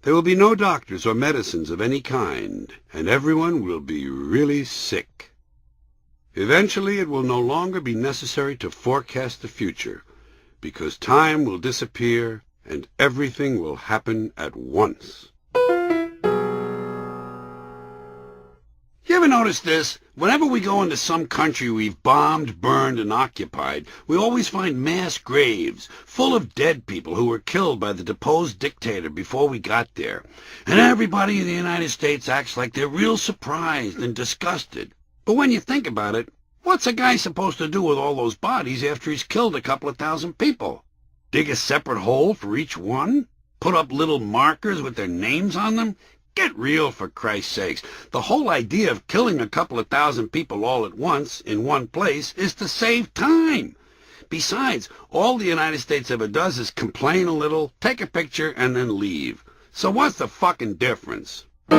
There will be no doctors or medicines of any kind, and everyone will be really sick. Eventually it will no longer be necessary to forecast the future, because time will disappear and everything will happen at once. You ever notice this? Whenever we go into some country we've bombed, burned, and occupied, we always find mass graves full of dead people who were killed by the deposed dictator before we got there. And everybody in the United States acts like they're real surprised and disgusted. But when you think about it, what's a guy supposed to do with all those bodies after he's killed a couple of thousand people? Dig a separate hole for each one? Put up little markers with their names on them? Get real, for Christ's sakes. The whole idea of killing a couple of thousand people all at once in one place is to save time. Besides, all the United States ever does is complain a little, take a picture, and then leave. So what's the fucking difference? You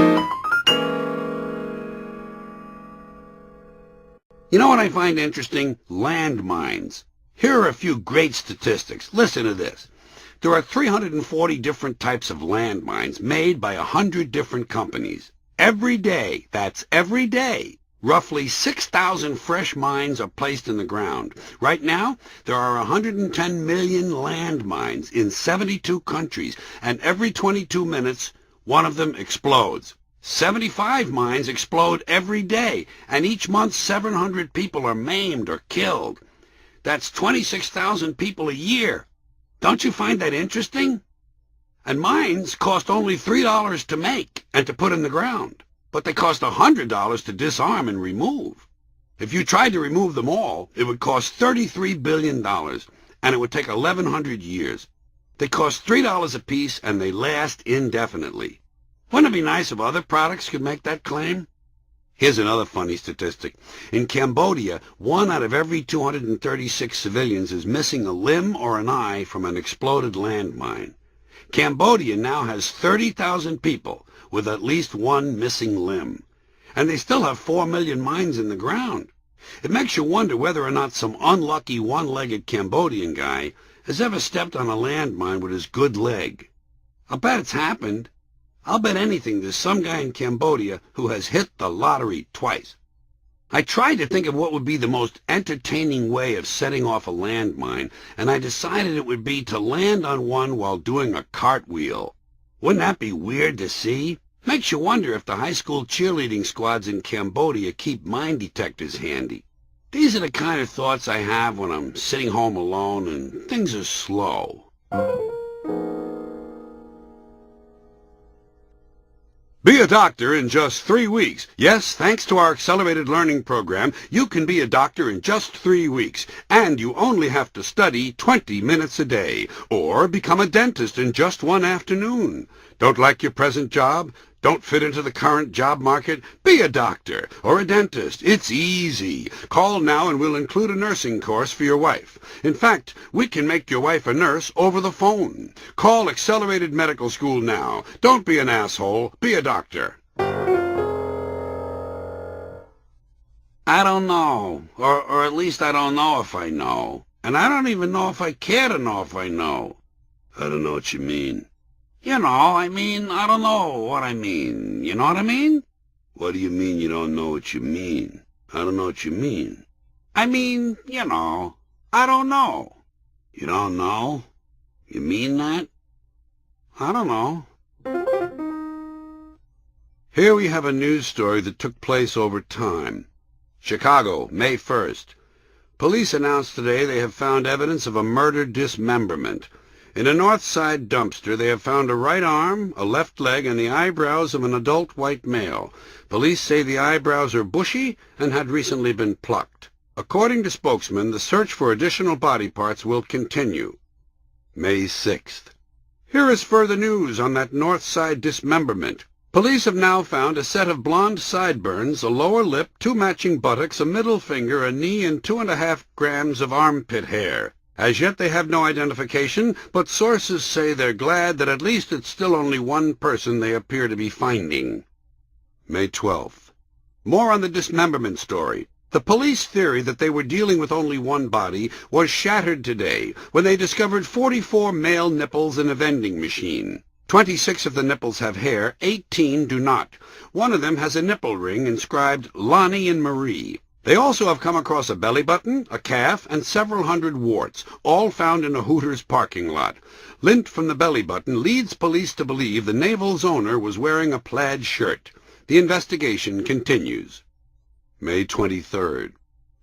know what I find interesting? Landmines. Here are a few great statistics. Listen to this. There are 340 different types of landmines made by 100 different companies. Every day, that's every day, roughly 6,000 fresh mines are placed in the ground. Right now, there are 110 million landmines in 72 countries, and every 22 minutes, one of them explodes. 75 mines explode every day, and each month 700 people are maimed or killed. That's 26,000 people a year. Don't you find that interesting? And mines cost only $3 to make and to put in the ground, but they cost $100 to disarm and remove. If you tried to remove them all, it would cost $33 billion, and it would take 1,100 years. They cost $3 apiece, and they last indefinitely. Wouldn't it be nice if other products could make that claim? Here's another funny statistic. In Cambodia, 1 out of every 236 civilians is missing a limb or an eye from an exploded landmine. Cambodia now has 30,000 people with at least one missing limb. And they still have 4 million mines in the ground. It makes you wonder whether or not some unlucky one-legged Cambodian guy has ever stepped on a landmine with his good leg. I'll bet it's happened. I'll bet anything there's some guy in Cambodia who has hit the lottery twice. I tried to think of what would be the most entertaining way of setting off a landmine, and I decided it would be to land on one while doing a cartwheel. Wouldn't that be weird to see? Makes you wonder if the high school cheerleading squads in Cambodia keep mine detectors handy. These are the kind of thoughts I have when I'm sitting home alone and things are slow. Be a doctor in just 3 weeks. Yes, thanks to our accelerated learning program, you can be a doctor in just 3 weeks, and you only have to study 20 minutes a day, or become a dentist in just 1 afternoon. Don't like your present job? Don't fit into the current job market? Be a doctor or a dentist. It's easy. Call now and we'll include a nursing course for your wife. In fact, we can make your wife a nurse over the phone. Call Accelerated Medical School now. Don't be an asshole. Be a doctor. I don't know. Or at least I don't know if I know. And I don't even know if I care to know if I know. I don't know what you mean. You know, I don't know what I mean. You know what I mean? What do you mean you don't know what you mean? I don't know what you mean. I don't know. You don't know? You mean that? I don't know. Here we have a news story that took place over time. Chicago, May 1st. Police announced today they have found evidence of a murder dismemberment. In a North Side dumpster, they have found a right arm, a left leg, and the eyebrows of an adult white male. Police say the eyebrows are bushy and had recently been plucked. According to spokesmen, the search for additional body parts will continue. May 6th. Here is further news on that North Side dismemberment. Police have now found a set of blonde sideburns, a lower lip, 2 matching buttocks, a middle finger, a knee, and 2.5 grams of armpit hair. As yet they have no identification, but sources say they're glad that at least it's still only one person they appear to be finding. May 12th. More on the dismemberment story. The police theory that they were dealing with only one body was shattered today when they discovered 44 male nipples in a vending machine. 26 of the nipples have hair, 18 do not. One of them has a nipple ring inscribed Lonnie and Marie. They also have come across a belly button, a calf, and several hundred warts, all found in a Hooters parking lot. Lint from the belly button leads police to believe the Naval's owner was wearing a plaid shirt. The investigation continues. May 23rd.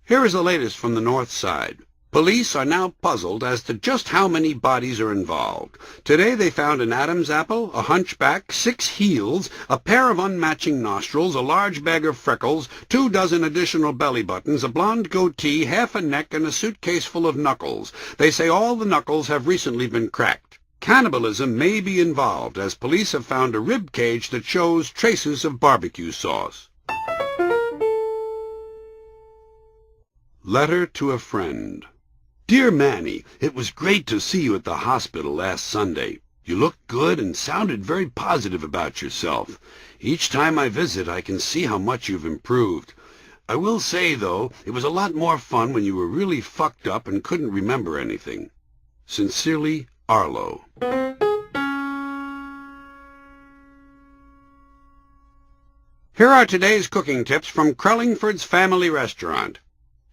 Here is the latest from the North Side. Police are now puzzled as to just how many bodies are involved. Today they found an Adam's apple, a hunchback, 6 heels, a pair of unmatching nostrils, a large bag of freckles, 24 additional belly buttons, a blonde goatee, half a neck, and a suitcase full of knuckles. They say all the knuckles have recently been cracked. Cannibalism may be involved, as police have found a rib cage that shows traces of barbecue sauce. Letter to a friend. Dear Manny, it was great to see you at the hospital last Sunday. You looked good and sounded very positive about yourself. Each time I visit, I can see how much you've improved. I will say, though, it was a lot more fun when you were really fucked up and couldn't remember anything. Sincerely, Arlo. Here are today's cooking tips from Crellingford's Family Restaurant.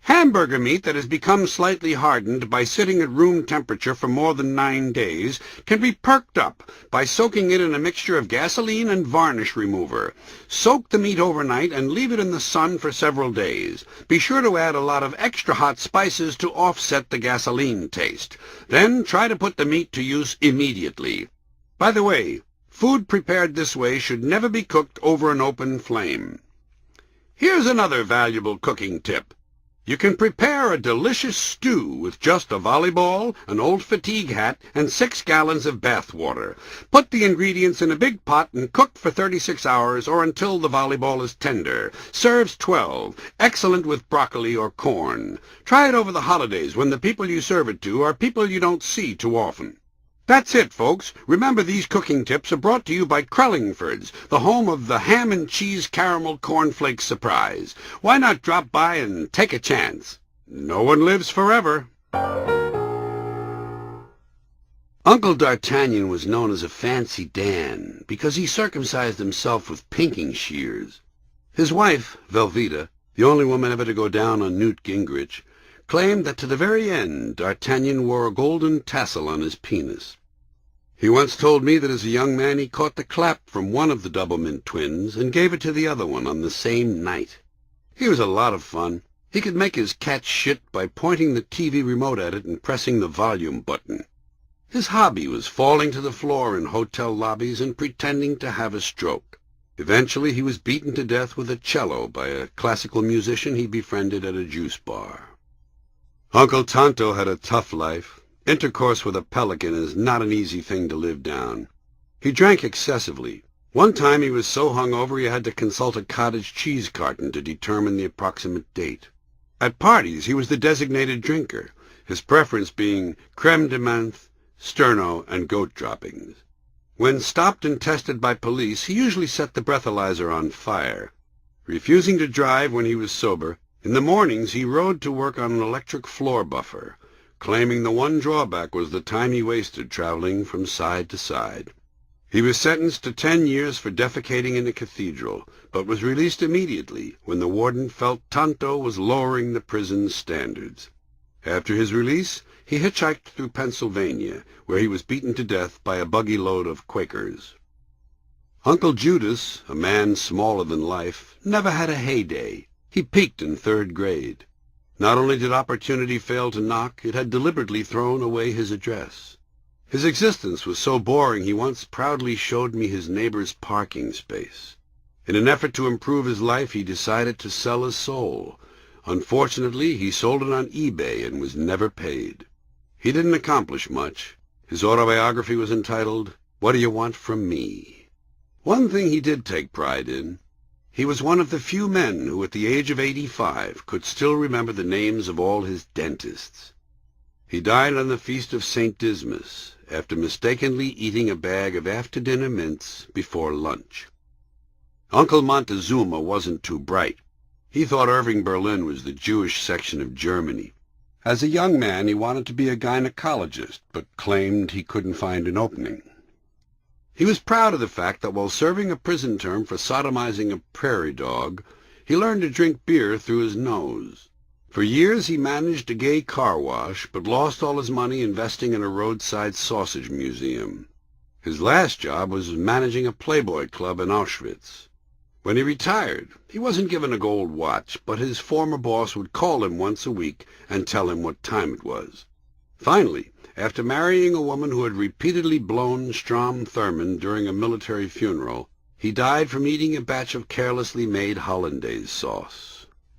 Hamburger meat that has become slightly hardened by sitting at room temperature for more than 9 days can be perked up by soaking it in a mixture of gasoline and varnish remover. Soak the meat overnight and leave it in the sun for several days. Be sure to add a lot of extra hot spices to offset the gasoline taste. Then try to put the meat to use immediately. By the way, food prepared this way should never be cooked over an open flame. Here's another valuable cooking tip. You can prepare a delicious stew with just a volleyball, an old fatigue hat, and 6 gallons of bath water. Put the ingredients in a big pot and cook for 36 hours or until the volleyball is tender. Serves 12. Excellent with broccoli or corn. Try it over the holidays when the people you serve it to are people you don't see too often. That's it, folks. Remember, these cooking tips are brought to you by Crellingford's, the home of the ham and cheese caramel cornflake surprise. Why not drop by and take a chance? No one lives forever. Uncle D'Artagnan was known as a Fancy Dan because he circumcised himself with pinking shears. His wife, Velveeta, the only woman ever to go down on Newt Gingrich, claimed that to the very end D'Artagnan wore a golden tassel on his penis. He once told me that as a young man he caught the clap from one of the Doublemint twins and gave it to the other one on the same night. He was a lot of fun. He could make his cat shit by pointing the TV remote at it and pressing the volume button. His hobby was falling to the floor in hotel lobbies and pretending to have a stroke. Eventually he was beaten to death with a cello by a classical musician he befriended at a juice bar. Uncle Tonto had a tough life. Intercourse with a pelican is not an easy thing to live down. He drank excessively. One time he was so hungover he had to consult a cottage cheese carton to determine the approximate date. At parties he was the designated drinker, his preference being creme de menthe, sterno, and goat droppings. When stopped and tested by police, he usually set the breathalyzer on fire. Refusing to drive when he was sober, in the mornings he rode to work on an electric floor buffer, claiming the one drawback was the time he wasted traveling from side to side. He was sentenced to 10 years for defecating in a cathedral, but was released immediately when the warden felt Tonto was lowering the prison's standards. After his release, he hitchhiked through Pennsylvania, where he was beaten to death by a buggy load of Quakers. Uncle Judas, a man smaller than life, never had a heyday. He peaked in 3rd grade. Not only did opportunity fail to knock, it had deliberately thrown away his address. His existence was so boring he once proudly showed me his neighbor's parking space. In an effort to improve his life, he decided to sell his soul. Unfortunately, he sold it on eBay and was never paid. He didn't accomplish much. His autobiography was entitled, "What Do You Want From Me?" One thing he did take pride in. He was one of the few men who, at the age of 85, could still remember the names of all his dentists. He died on the feast of St. Dismas, after mistakenly eating a bag of after-dinner mints before lunch. Uncle Montezuma wasn't too bright. He thought Irving Berlin was the Jewish section of Germany. As a young man, he wanted to be a gynecologist, but claimed he couldn't find an opening. He was proud of the fact that while serving a prison term for sodomizing a prairie dog, he learned to drink beer through his nose. For years he managed a gay car wash, but lost all his money investing in a roadside sausage museum. His last job was managing a Playboy club in Auschwitz. When he retired, he wasn't given a gold watch, but his former boss would call him once a week and tell him what time it was. Finally, after marrying a woman who had repeatedly blown Strom Thurmond during a military funeral, he died from eating a batch of carelessly made hollandaise sauce.